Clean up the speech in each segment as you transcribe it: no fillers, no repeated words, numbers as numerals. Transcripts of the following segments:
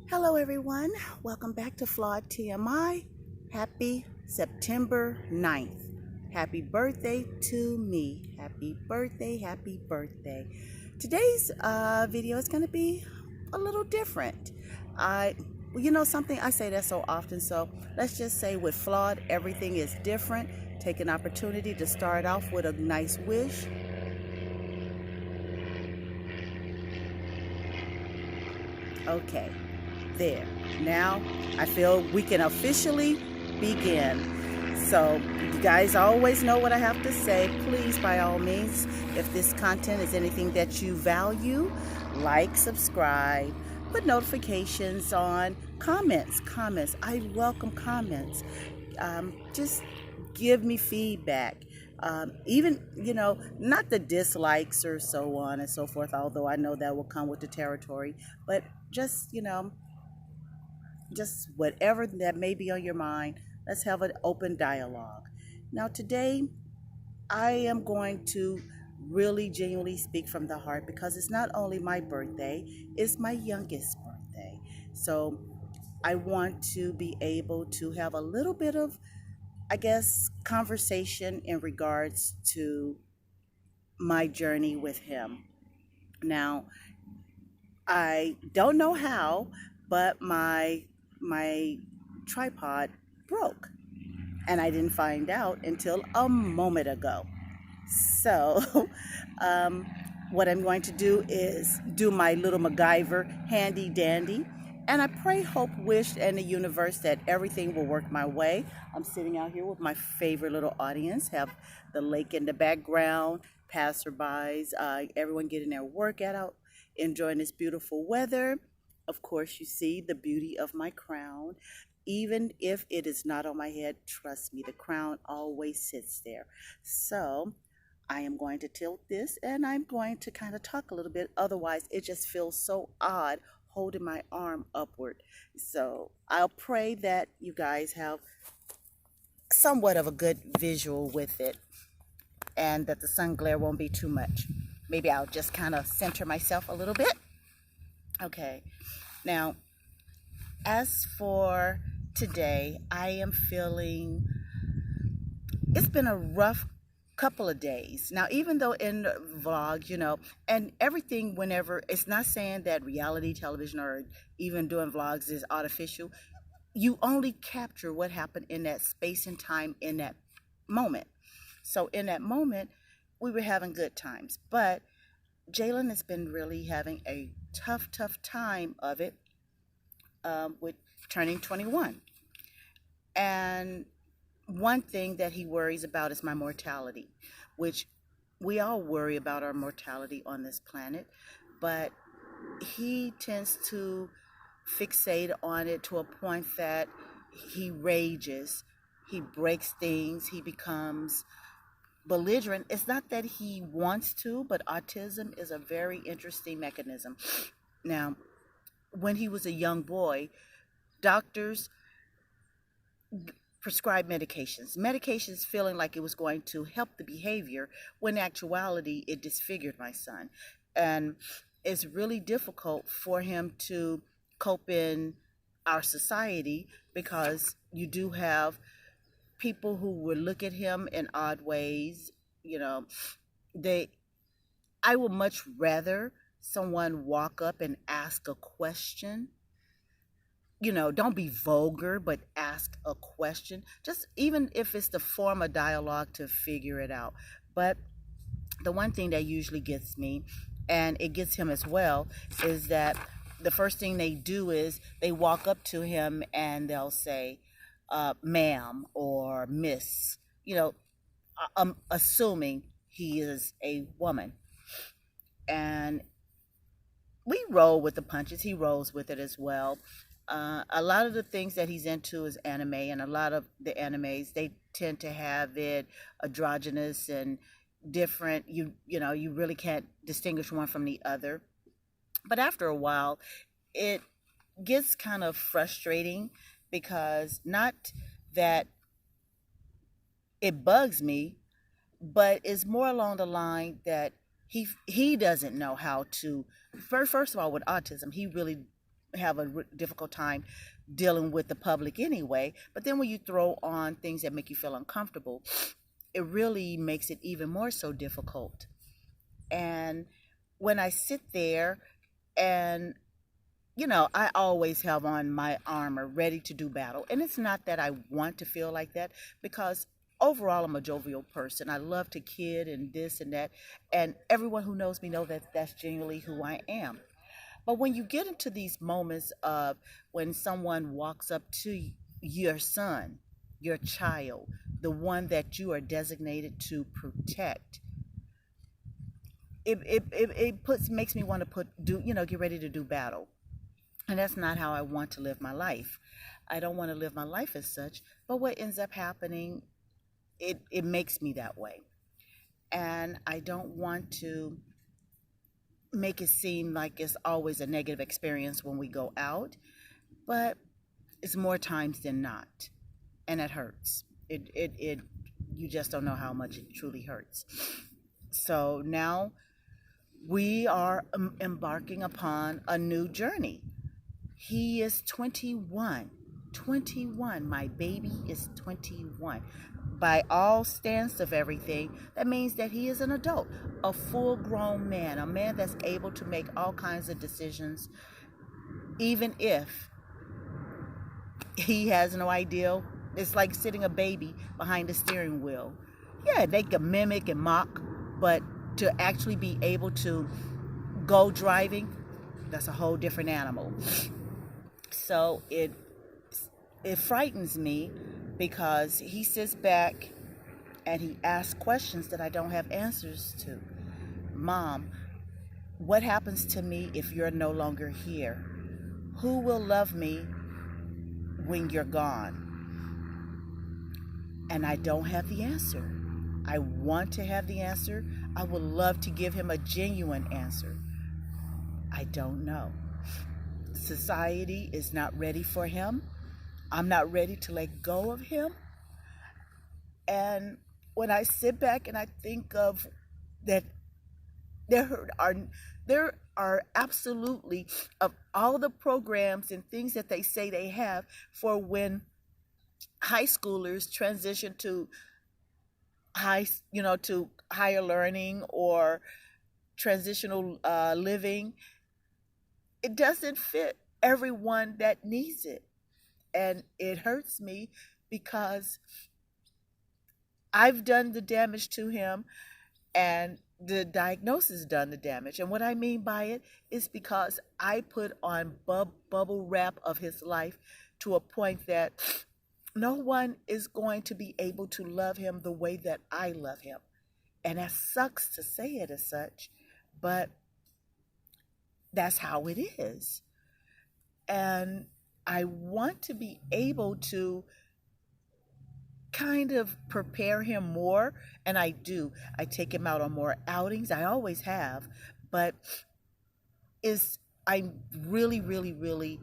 Hello, everyone. Welcome back to Flawed TMI. Happy September 9th. Happy birthday to me. Happy birthday, happy birthday. Today's video is going to be a little different. Something I say that so often, so let's just say with Flawed, everything is different. Take an opportunity to start off with a nice wish. Okay. There. Now I feel we can officially begin. So you guys always know what I have to say. Please, by all means, if this content is anything that you value, like, subscribe, put notifications on, comments. I welcome comments. Just give me feedback. Even, not the dislikes or so on and so forth, although I know that will come with the territory, but just whatever that may be on your mind, let's have an open dialogue. Now, today, I am going to really genuinely speak from the heart because it's not only my birthday, it's my youngest birthday. So, I want to be able to have a little bit of, conversation in regards to my journey with him. Now, I don't know how, but my tripod broke, and I didn't find out until a moment ago. So, um, what I'm going to do is do my little MacGyver handy dandy, and I pray, hope, wish, and the universe that everything will work my way. I'm sitting out here with my favorite little audience, have the lake in the background, passerbys, everyone getting their workout out, enjoying this beautiful weather. Of course, you see the beauty of my crown. Even if it is not on my head, trust me, the crown always sits there. So I am going to tilt this and I'm going to kind of talk a little bit. Otherwise, it just feels so odd holding my arm upward. So I'll pray that you guys have somewhat of a good visual with it and that the sun glare won't be too much. Maybe I'll just kind of center myself a little bit. Okay. Now, as for today, I am feeling it's been a rough couple of days. Now, even though in the vlog, and everything, whenever, it's not saying that reality television or even doing vlogs is artificial. You only capture what happened in that space and time in that moment. So in that moment, we were having good times. But Jalen has been really having a tough time of it with turning 21. And one thing that he worries about is my mortality, which we all worry about our mortality on this planet, but he tends to fixate on it to a point that he rages, he breaks things, he becomes belligerent. It's not that he wants to, but autism is a very interesting mechanism. Now, when he was a young boy, doctors prescribed medications feeling like it was going to help the behavior, when in actuality it disfigured my son. And it's really difficult for him to cope in our society because you do have people who will look at him in odd ways. I would much rather someone walk up and ask a question. Don't be vulgar, but ask a question. Just even if it's to form a dialogue to figure it out. But the one thing that usually gets me, and it gets him as well, is that the first thing they do is they walk up to him and they'll say, ma'am or miss, assuming he is a woman. And we roll with the punches. He rolls with it as well. A lot of the things that he's into is anime, and a lot of the animes, they tend to have it androgynous and different. You really can't distinguish one from the other. But after a while, it gets kind of frustrating because not that it bugs me, but it's more along the line that he doesn't know how to. First of all, with autism, he really have a difficult time dealing with the public anyway. But then when you throw on things that make you feel uncomfortable, it really makes it even more so difficult. And when I sit there and I always have on my armor ready to do battle. And it's not that I want to feel like that, because overall I'm a jovial person. I love to kid and this and that. And everyone who knows me knows that that's genuinely who I am. But when you get into these moments of when someone walks up to your son, your child, the one that you are designated to protect, it puts makes me want to get ready to do battle. And that's not how I want to live my life. I don't want to live my life as such, but what ends up happening, it makes me that way. And I don't want to make it seem like it's always a negative experience when we go out, but it's more times than not. And it hurts. It you just don't know how much it truly hurts. So now we are embarking upon a new journey. He is 21. 21. My baby is 21. By all stance of everything, that means that he is an adult, a full grown man, a man that's able to make all kinds of decisions, even if he has no idea. It's like sitting a baby behind the steering wheel. Yeah, they can mimic and mock, but to actually be able to go driving, that's a whole different animal. So it frightens me because he sits back and he asks questions that I don't have answers to. Mom, what happens to me if you're no longer here? Who will love me when you're gone? And I don't have the answer. I want to have the answer. I would love to give him a genuine answer. I don't know. Society is not ready for him. I'm not ready to let go of him. And when I sit back and I think of that, there are there are absolutely, of all the programs and things that they say they have for when high schoolers transition to to higher learning or transitional living, it doesn't fit everyone that needs it. And it hurts me because I've done the damage to him, and the diagnosis done the damage. And what I mean by it is because I put on bubble wrap of his life to a point that no one is going to be able to love him the way that I love him. And that sucks to say it as such, but that's how it is. And I want to be able to kind of prepare him more, and I do. I take him out on more outings. I always have, but is I'm really, really, really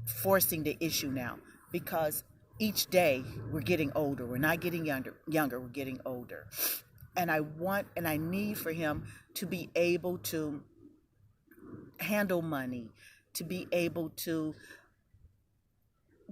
forcing the issue now, because each day we're getting older. We're not getting younger, we're getting older. And I want and I need for him to be able to handle money, to be able to.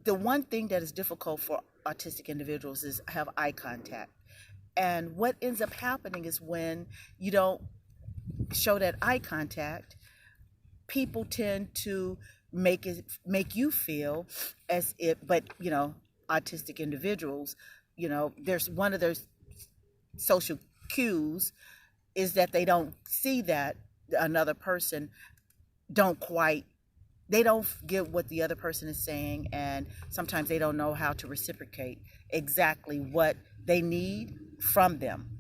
The one thing that is difficult for autistic individuals is have eye contact. And what ends up happening is when you don't show that eye contact, people tend to make you feel as if, but autistic individuals, there's one of their social cues is that they don't see that another person don't quite they don't get what the other person is saying, and sometimes they don't know how to reciprocate exactly what they need from them.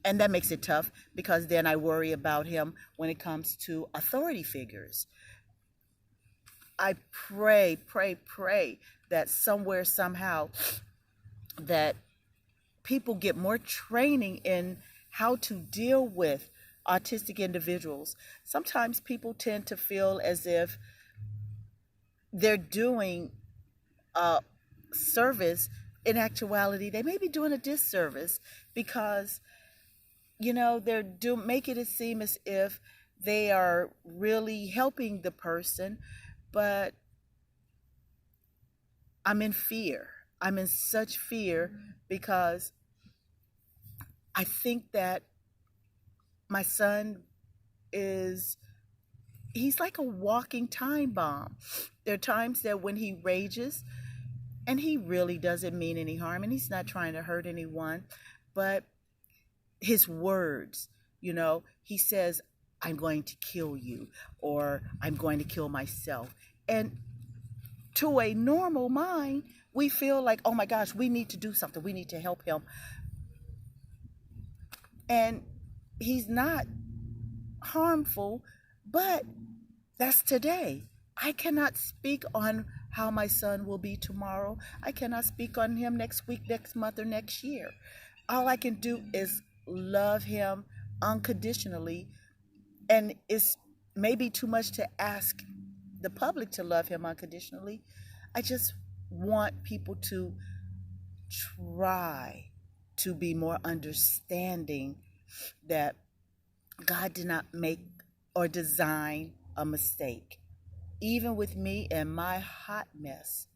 And that makes it tough, because then I worry about him when it comes to authority figures. I pray that somewhere, somehow, that people get more training in how to deal with autistic individuals. Sometimes people tend to feel as if they're doing a service. In actuality, they may be doing a disservice, because they're making it seem as if they are really helping the person, but I'm in fear. I'm in such fear because I think that my son is, he's like a walking time bomb. There are times that when he rages, and he really doesn't mean any harm, and he's not trying to hurt anyone, but his words, he says, I'm going to kill you, or I'm going to kill myself. And to a normal mind, we feel like, oh my gosh, we need to do something. We need to help him. And he's not harmful, but that's today. I cannot speak on how my son will be tomorrow. I cannot speak on him next week, next month, or next year. All I can do is love him unconditionally. And it's maybe too much to ask the public to love him unconditionally. I just want people to try to be more understanding that God did not make or design a mistake. Even with me and my hot mess,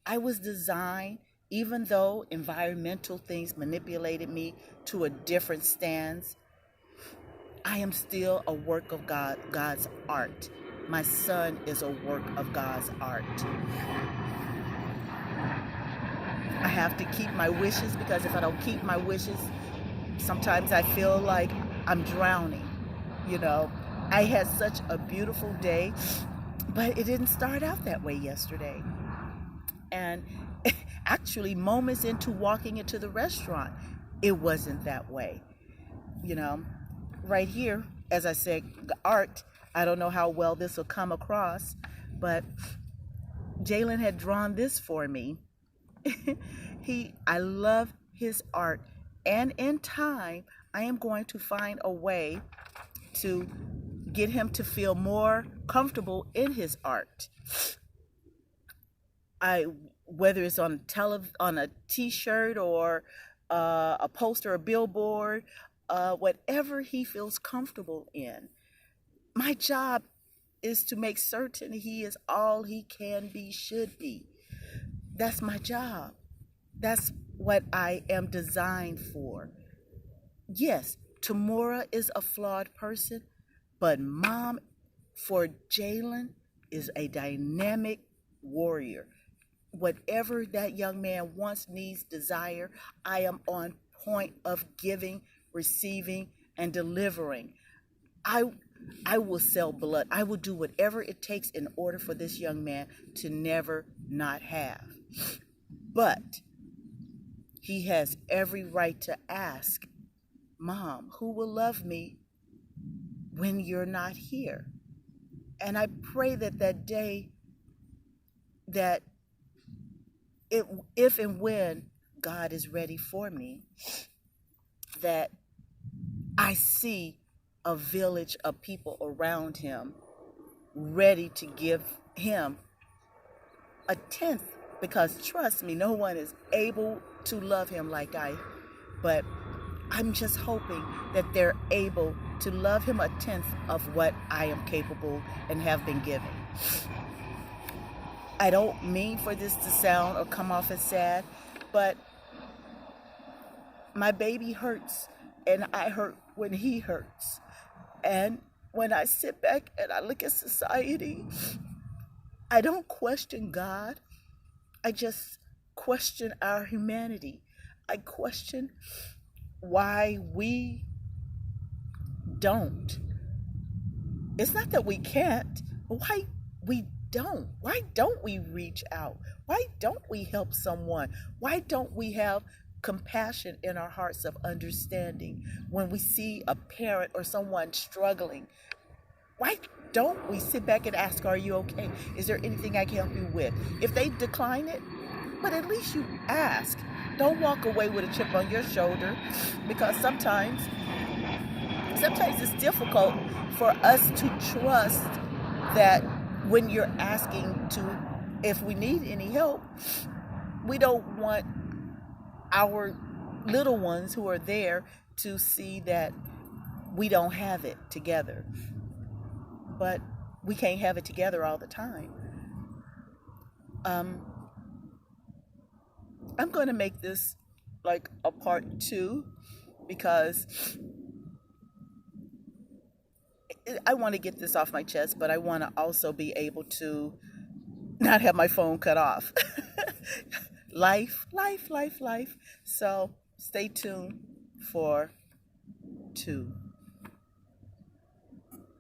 I was designed, even though environmental things manipulated me to a different stance, I am still a work of God's art. My son is a work of God's art. I have to keep my wishes, because if I don't keep my wishes, sometimes I feel like I'm drowning. I had such a beautiful day, but it didn't start out that way yesterday. And actually, moments into walking into the restaurant, it wasn't that way. Right here, as I said, art, I don't know how well this will come across, but Jalen had drawn this for me. I love his art, and in time, I am going to find a way to get him to feel more comfortable in his art. Whether it's on a T-shirt or a poster, a billboard, whatever he feels comfortable in. My job is to make certain he is all he can be, should be. That's my job. That's what I am designed for. Yes, Tamora is a flawed person, but Mom, for Jalen, is a dynamic warrior. Whatever that young man wants, needs, desire, I am on point of giving, receiving, and delivering. I will sell blood. I will do whatever it takes in order for this young man to never not have. But he has every right to ask, Mom, who will love me when you're not here? And I pray that day, that if and when God is ready for me, that I see a village of people around him ready to give him a tenth, because trust me, no one is able to love him like I, but I'm just hoping that they're able to love him a tenth of what I am capable and have been given. I don't mean for this to sound or come off as sad, but my baby hurts, and I hurt when he hurts. And when I sit back and I look at society, I don't question God. I just question our humanity. I question why we don't. It's not that we can't, but why we don't. Why don't we reach out? Why don't we help someone? Why don't we have compassion in our hearts of understanding when we see a parent or someone struggling? Why don't we sit back and ask, are you okay? Is there anything I can help you with? If they decline it, but at least you ask. Don't walk away with a chip on your shoulder, because sometimes it's difficult for us to trust that when you're asking if we need any help, we don't want our little ones who are there to see that we don't have it together. But we can't have it together all the time. Um, I'm going to make this like a part two because I want to get this off my chest, but I want to also be able to not have my phone cut off. Life, life, life, life. So stay tuned for two.